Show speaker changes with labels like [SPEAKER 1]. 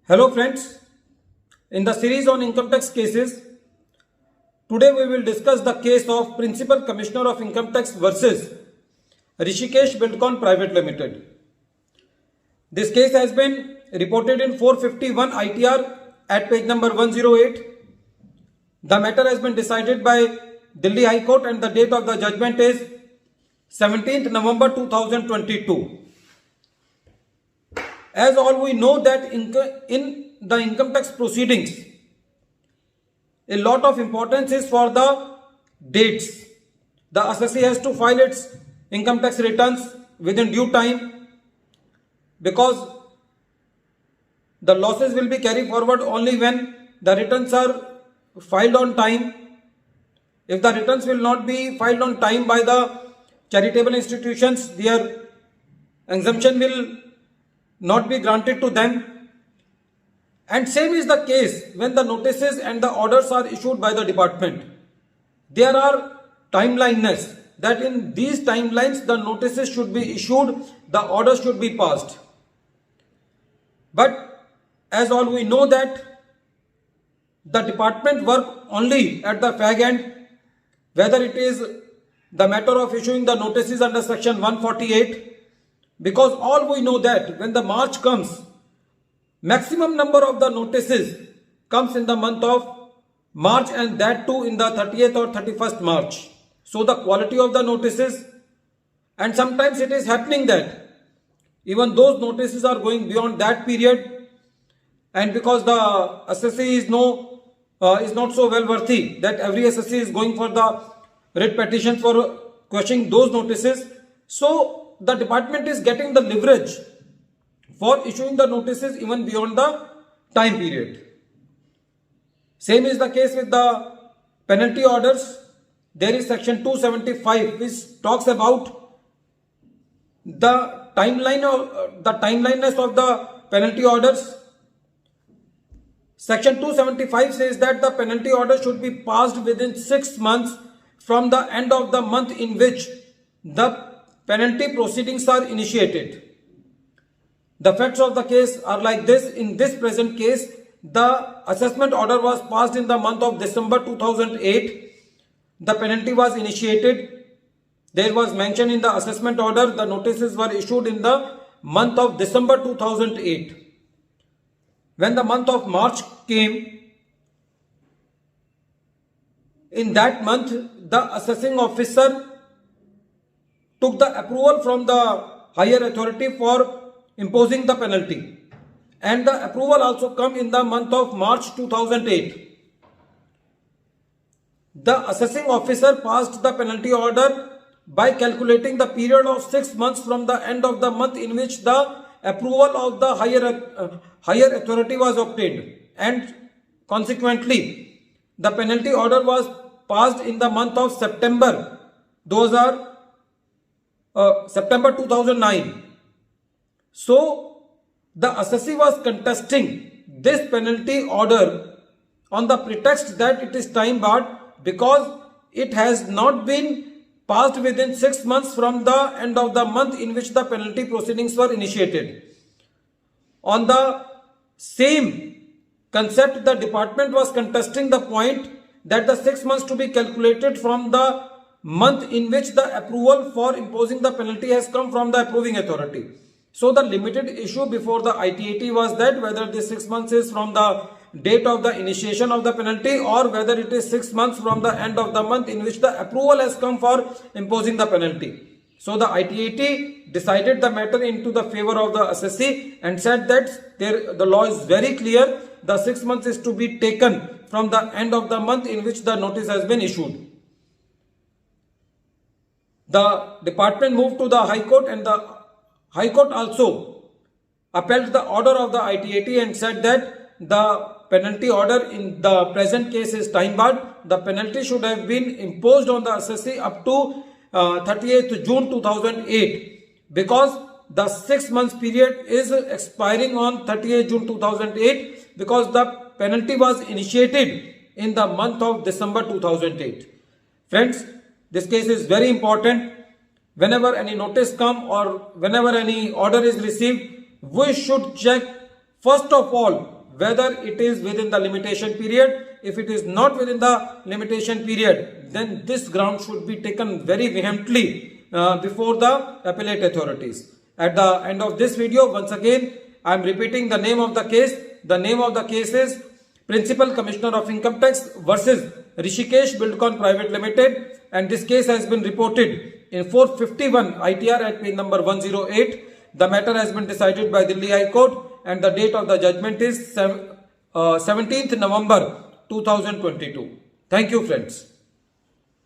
[SPEAKER 1] Hello friends, in the series on income tax cases, today we will discuss the case of Principal Commissioner of Income Tax versus RISHIKESH BUILDCON Private Limited. This case has been reported in 451 ITR at page number 108. The matter has been decided by Delhi High Court and the date of the judgment is 17th November 2022. As all we know that in the income tax proceedings, a lot of importance is for the dates. The assessee has to file its income tax returns within due time because the losses will be carried forward only when the returns are filed on time. If the returns will not be filed on time by the charitable institutions, their exemption will not be granted to them. And same is the case when the notices and the orders are issued by the department. There are timeliness that in these timelines the notices should be issued, the orders should be passed. But as all we know that the department work only at the fag end, whether it is the matter of issuing the notices under section 148, because all we know that when the March comes, maximum number of the notices comes in the month of March, and that too in the 30th or 31st March. So the quality of the notices, and sometimes it is happening that even those notices are going beyond that period, and because the assessee is not so well worthy that every assessee is going for the writ petitions for questioning those notices. So the department is getting the leverage for issuing the notices even beyond the time period. Same is the case with the penalty orders. There is section 275 which talks about the timeliness of the penalty orders. Section 275 says that the penalty order should be passed within 6 months from the end of the month in which the penalty proceedings are initiated. The facts of the case are like this. In this present case, the assessment order was passed in the month of December 2008. The penalty was initiated. There was mentioned in the assessment order the notices were issued in the month of December 2008. When the month of March came, in that month the assessing officer took the approval from the higher authority for imposing the penalty, and the approval also come in the month of March 2008. The assessing officer passed the penalty order by calculating the period of 6 months from the end of the month in which the approval of the higher authority was obtained, and consequently the penalty order was passed in the month of September 2009. So the assessee was contesting this penalty order on the pretext that it is time barred because it has not been passed within 6 months from the end of the month in which the penalty proceedings were initiated. On the same concept, the department was contesting the point that the 6 months to be calculated from the month in which the approval for imposing the penalty has come from the approving authority. So the limited issue before the ITAT was that whether this 6 months is from the date of the initiation of the penalty or whether it is 6 months from the end of the month in which the approval has come for imposing the penalty. So the ITAT decided the matter into the favor of the assessee and said that the law is very clear. The 6 months is to be taken from the end of the month in which the notice has been issued. The department moved to the High Court, and the High Court also upheld the order of the ITAT and said that the penalty order in the present case is time barred. The penalty should have been imposed on the assessee up to 30th June 2008 because the 6 months period is expiring on 30th June 2008 because the penalty was initiated in the month of December 2008. Friends, this case is very important. Whenever any notice come or whenever any order is received, we should check first of all whether it is within the limitation period. If it is not within the limitation period, then this ground should be taken very vehemently before the appellate authorities. At the end of this video, once again, I am repeating the name of the case. The name of the case is Principal Commissioner of Income Tax versus RISHIKESH BUILDCON Private Limited, and this case has been reported in 451 ITR at page number 108. The matter has been decided by Delhi High Court and the date of the judgment is 17th November 2022. Thank you, friends.